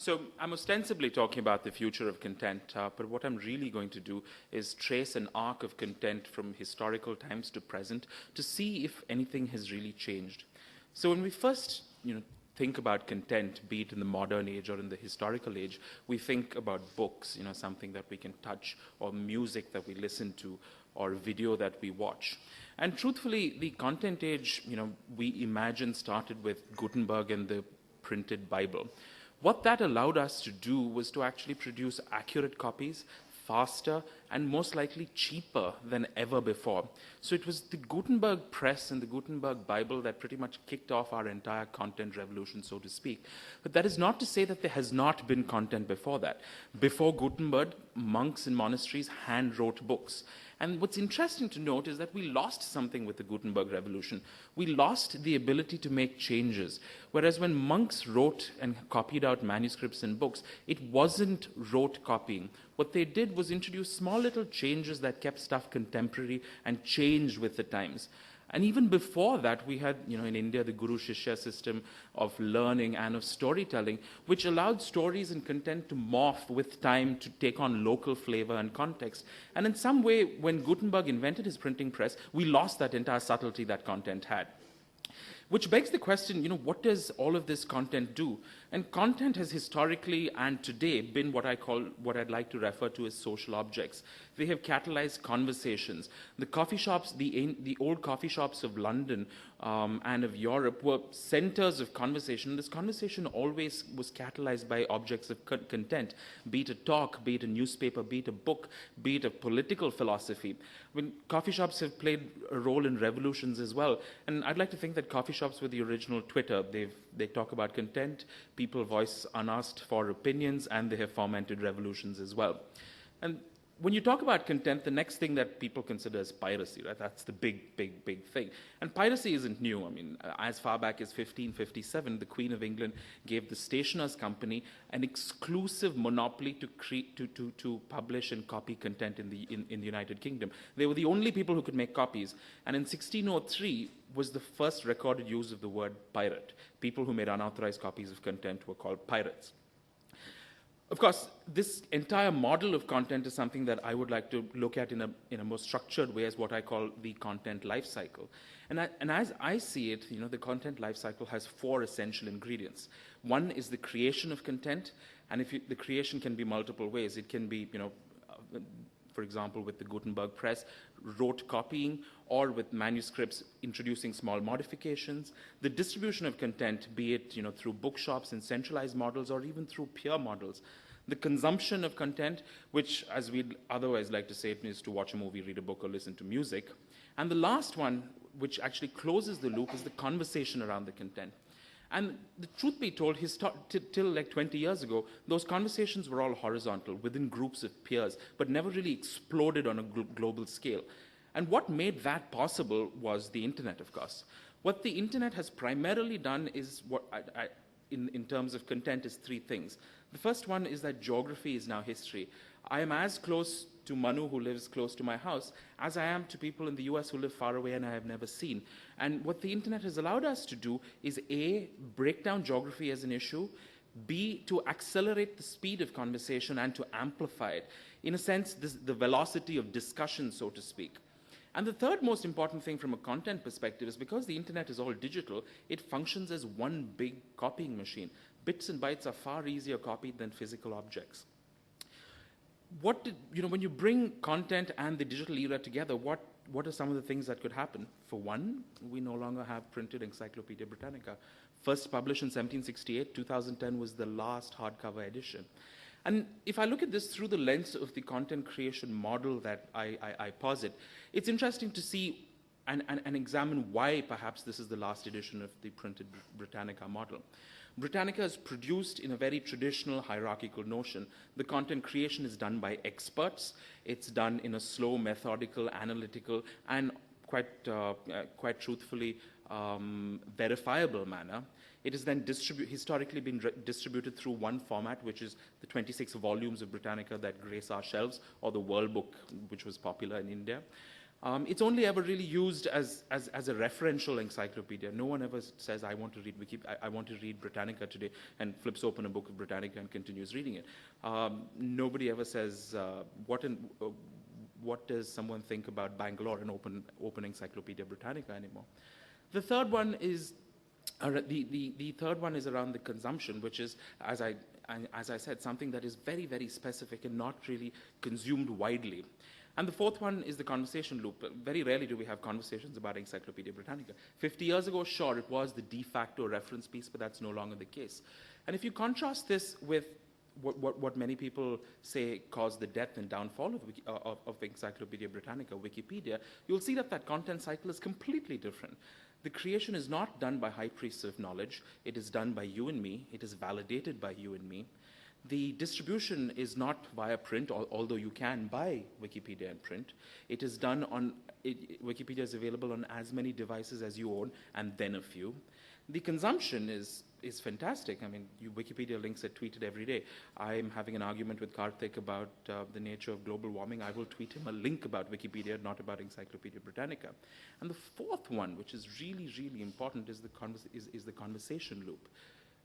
So I'm ostensibly talking about the future of content, but what I'm really going to do is trace an arc of content from historical times to present to see if anything has really changed. So when we first, think about content, be it in the modern age or in the historical age, we think about books, something that we can touch, or music that we listen to, or video that we watch. And truthfully, the content age, we imagine started with Gutenberg and the printed Bible. What that allowed us to do was to actually produce accurate copies, faster, and most likely cheaper than ever before. So it was the Gutenberg press and the Gutenberg Bible that pretty much kicked off our entire content revolution, so to speak. But that is not to say that there has not been content before that. Before Gutenberg, monks in monasteries hand-wrote books. And what's interesting to note is that we lost something with the Gutenberg Revolution. We lost the ability to make changes. Whereas when monks wrote and copied out manuscripts and books, it wasn't rote copying. What they did was introduce small little changes that kept stuff contemporary and changed with the times. And even before that, we had, in India, the Guru Shishya system of learning and of storytelling, which allowed stories and content to morph with time to take on local flavor and context. And in some way, when Gutenberg invented his printing press, we lost that entire subtlety that content had. Which begs the question, what does all of this content do? And content has historically and today been what I'd like to refer to as social objects. They have catalyzed conversations. The coffee shops, the old coffee shops of London and of Europe were centers of conversation. This conversation always was catalyzed by objects of content, be it a talk, be it a newspaper, be it a book, be it a political philosophy. When coffee shops have played a role in revolutions as well. And I'd like to think that coffee shops were the original Twitter. They talk about content, people voice unasked for opinions, and they have fomented revolutions as well. And when you talk about content, the next thing that people consider is piracy, right? That's the big thing. And piracy isn't new. I mean, as far back as 1557, the Queen of England gave the Stationers' Company an exclusive monopoly to publish and copy content in the United Kingdom. They were the only people who could make copies. And in 1603 was the first recorded use of the word pirate. People who made unauthorized copies of content were called pirates. Of course, this entire model of content is something that I would like to look at in a more structured way as what I call the content life cycle. And as I see it, the content life cycle has four essential ingredients. One is the creation of content, and the creation can be multiple ways. It can be, for example, with the Gutenberg press, rote copying, or with manuscripts introducing small modifications. The distribution of content, be it through bookshops and centralized models, or even through peer models. The consumption of content, which, as we'd otherwise like to say, it is to watch a movie, read a book, or listen to music. And the last one, which actually closes the loop, is the conversation around the content. And the truth be told, till like 20 years ago, those conversations were all horizontal, within groups of peers, but never really exploded on a global scale. And what made that possible was the internet, of course. What the internet has primarily done is, in terms of content, is three things. The first one is that geography is now history. I am as close to Manu, who lives close to my house, as I am to people in the US who live far away and I have never seen. And what the internet has allowed us to do is A, break down geography as an issue, B, to accelerate the speed of conversation and to amplify it. In a sense, the velocity of discussion, so to speak. And the third most important thing from a content perspective is because the internet is all digital, it functions as one big copying machine. Bits and bytes are far easier copied than physical objects. When you bring content and the digital era together, what are some of the things that could happen? For one, we no longer have printed Encyclopedia Britannica. First published in 1768, 2010 was the last hardcover edition. And if I look at this through the lens of the content creation model that I posit, it's interesting to see and examine why perhaps this is the last edition of the printed Britannica model. Britannica is produced in a very traditional hierarchical notion. The content creation is done by experts. It's done in a slow, methodical, analytical, and quite truthfully verifiable manner. It has then historically been distributed through one format, which is the 26 volumes of Britannica that grace our shelves, or the World Book, which was popular in India. It's only ever really used as a referential encyclopedia. No one ever says, I want to read I want to read Britannica today, and flips open a book of Britannica and continues reading it. Nobody ever says, what does someone think about Bangalore, and open Encyclopedia Britannica anymore. The third one is the third one is around the consumption, which is, as I said, something that is very, very specific and not really consumed widely. And the fourth one is the conversation loop. Very rarely do we have conversations about Encyclopedia Britannica. 50 years ago, sure, it was the de facto reference piece, but that's no longer the case. And if you contrast this with what many people say caused the death and downfall of Encyclopedia Britannica, Wikipedia, you'll see that that content cycle is completely different. The creation is not done by high priests of knowledge. It is done by you and me. It is validated by you and me. The distribution is not via print, although you can buy Wikipedia in print. It is done on, Wikipedia is available on as many devices as you own, and then a few. The consumption is fantastic. I mean, Wikipedia links are tweeted every day. I'm having an argument with Karthik about the nature of global warming. I will tweet him a link about Wikipedia, not about Encyclopedia Britannica. And the fourth one, which is really, really important, is the conversation loop.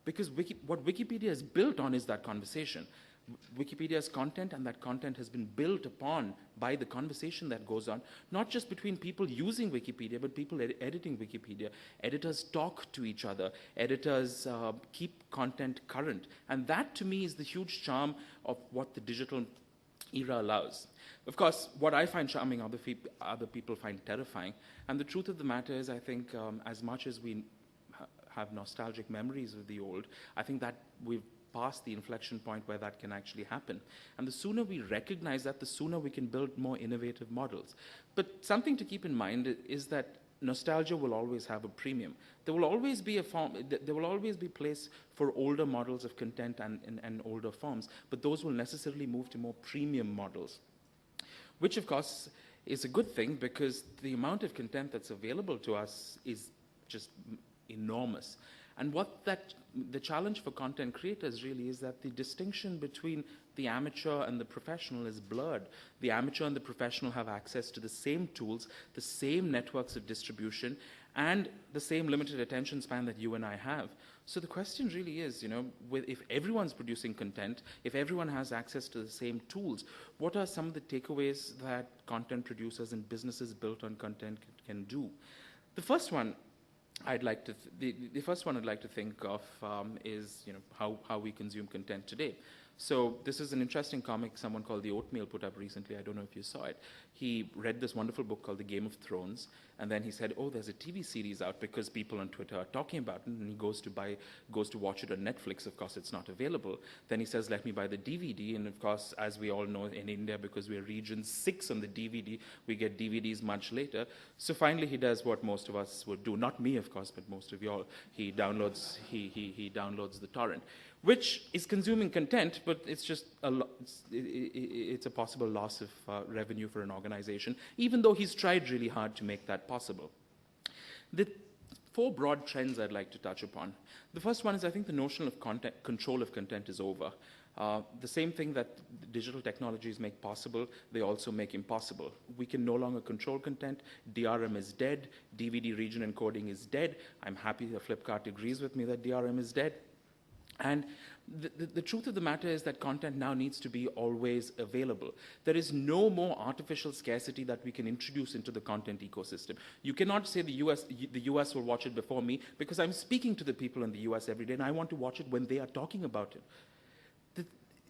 Because what Wikipedia is built on is that conversation. Wikipedia's content, and that content has been built upon by the conversation that goes on, not just between people using Wikipedia, but people editing Wikipedia. Editors talk to each other. Editors keep content current. And that, to me, is the huge charm of what the digital era allows. Of course, what I find charming, other people find terrifying. And the truth of the matter is, I think, as much as we have nostalgic memories of the old, I think that we've passed the inflection point where that can actually happen. And the sooner we recognize that, the sooner we can build more innovative models. But something to keep in mind is that nostalgia will always have a premium. There will always be there will always be place for older models of content and older forms, but those will necessarily move to more premium models, which of course is a good thing, because the amount of content that's available to us is just enormous. And the challenge for content creators really is that the distinction between the amateur and the professional is blurred. The amateur and the professional have access to the same tools, the same networks of distribution, and the same limited attention span that you and I have. So the question really is, if everyone's producing content, if everyone has access to the same tools, what are some of the takeaways that content producers and businesses built on content can do? The first one I'd like to think of is how we consume content today. So this is an interesting comic someone called The Oatmeal put up recently. I don't know if you saw it. He read this wonderful book called The Game of Thrones, and then he said, oh, there's a TV series out because people on Twitter are talking about it, and he goes to watch it on Netflix. Of course, it's not available. Then he says, let me buy the DVD, and of course, as we all know in India, because we're region 6 on the DVD, we get DVDs much later. So finally, he does what most of us would do. Not me, of course, but most of y'all. He downloads the torrent, which is consuming content, but it's just it's a possible loss of revenue for an organization, even though he's tried really hard to make that possible. The 4 broad trends I'd like to touch upon. The first one is, I think the notion of control of content is over. The same thing that digital technologies make possible, they also make impossible. We can no longer control content. DRM is dead. DVD region encoding is dead. I'm happy that Flipkart agrees with me that DRM is dead. And the truth of the matter is that content now needs to be always available. There is no more artificial scarcity that we can introduce into the content ecosystem. You cannot say the US will watch it before me, because I'm speaking to the people in the US every day and I want to watch it when they are talking about it.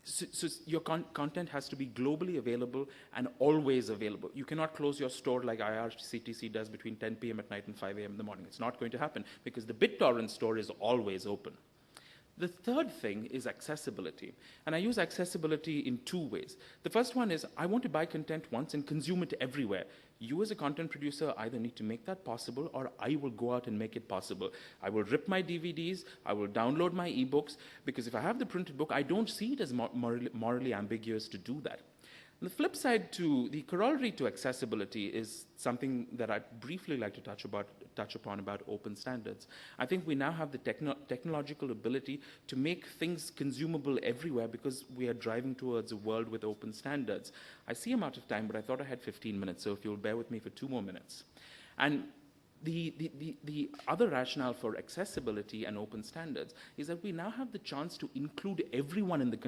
So your content has to be globally available and always available. You cannot close your store like IRCTC does between 10 p.m. at night and 5 a.m. in the morning. It's not going to happen, because the BitTorrent store is always open. The third thing is accessibility. And I use accessibility in 2 ways. The first one is, I want to buy content once and consume it everywhere. You as a content producer either need to make that possible, or I will go out and make it possible. I will rip my DVDs, I will download my ebooks, because if I have the printed book, I don't see it as morally ambiguous to do that. On the flip side, to the corollary to accessibility is something that I'd briefly like to touch upon about open standards. I think we now have the technological ability to make things consumable everywhere because we are driving towards a world with open standards. I see I'm out of time, but I thought I had 15 minutes, so if you'll bear with me for 2 more minutes. And the other rationale for accessibility and open standards is that we now have the chance to include everyone in the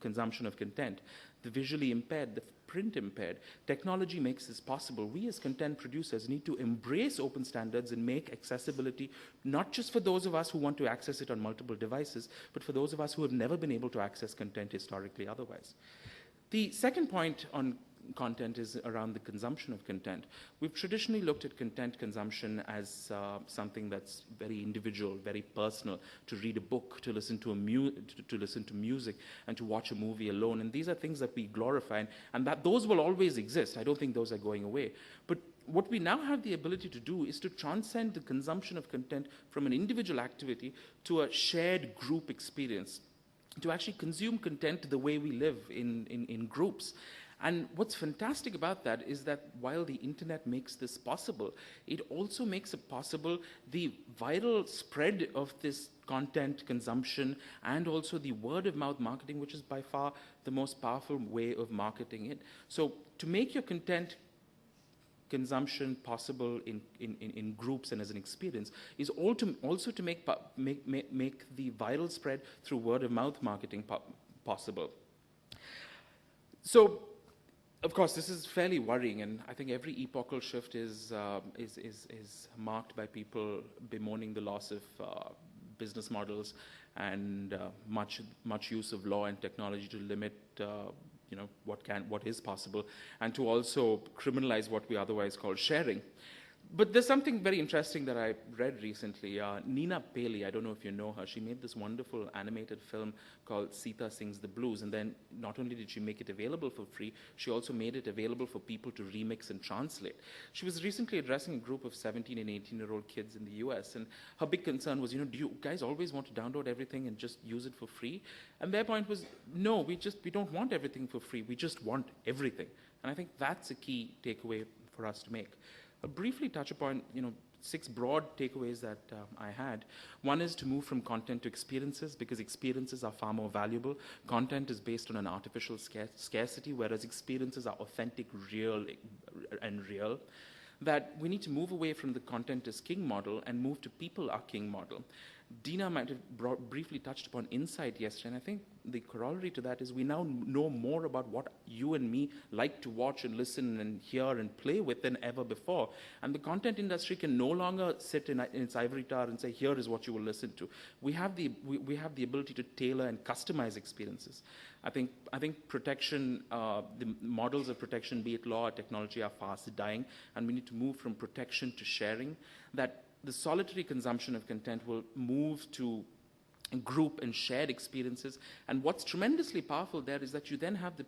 consumption of content. The visually impaired, the print impaired. Technology makes this possible. We as content producers need to embrace open standards and make accessibility not just for those of us who want to access it on multiple devices, but for those of us who have never been able to access content historically otherwise. The second point on content is around the consumption of content. We've traditionally looked at content consumption as something that's very individual, very personal, to read a book, to listen to music, and to watch a movie alone. And these are things that we glorify, and that those will always exist. I don't think those are going away. But what we now have the ability to do is to transcend the consumption of content from an individual activity to a shared group experience, to actually consume content the way we live in groups. And what's fantastic about that is that while the internet makes this possible, it also makes it possible the viral spread of this content consumption and also the word-of-mouth marketing, which is by far the most powerful way of marketing it. So to make your content consumption possible in groups and as an experience is also to make the viral spread through word-of-mouth marketing possible. So, of course, this is fairly worrying, and I think every epochal shift is marked by people bemoaning the loss of business models and much use of law and technology to limit what is possible, and to also criminalize what we otherwise call sharing. But there's something very interesting that I read recently. Nina Paley, I don't know if you know her, she made this wonderful animated film called Sita Sings the Blues. And then not only did she make it available for free, she also made it available for people to remix and translate. She was recently addressing a group of 17 and 18-year-old kids in the US. And her big concern was, do you guys always want to download everything and just use it for free? And their point was, no, we don't want everything for free. We just want everything. And I think that's a key takeaway for us to make. I'll briefly touch upon, 6 broad takeaways that I had. One is to move from content to experiences, because experiences are far more valuable. Content is based on an artificial scarcity, whereas experiences are authentic, real. That we need to move away from the content is king model and move to people are king model. Dina might have briefly touched upon insight yesterday, and I think the corollary to that is we now know more about what you and me like to watch and listen and hear and play with than ever before. And the content industry can no longer sit in its ivory tower and say, here is what you will listen to. We have the ability to tailor and customize experiences. I think protection, the models of protection, be it law or technology, are fast dying, and we need to move from protection to sharing. That the solitary consumption of content will move to group and shared experiences. And what's tremendously powerful there is that you then have the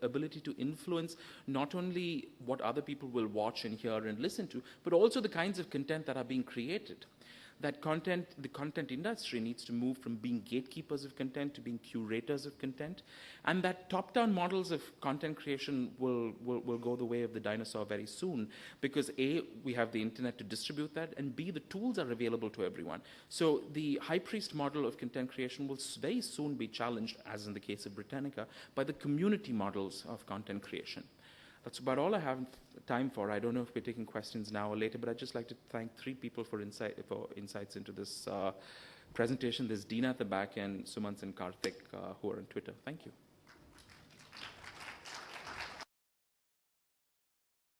ability to influence not only what other people will watch and hear and listen to, but also the kinds of content that are being created. That the content industry needs to move from being gatekeepers of content to being curators of content, and that top-down models of content creation will go the way of the dinosaur very soon, because A, we have the internet to distribute that, and B, the tools are available to everyone. So the high priest model of content creation will very soon be challenged, as in the case of Britannica, by the community models of content creation. That's about all I have time for. I don't know if we're taking questions now or later, but I'd just like to thank 3 people for insights into this presentation. There's Dina at the back and Sumant and Karthik who are on Twitter. Thank you.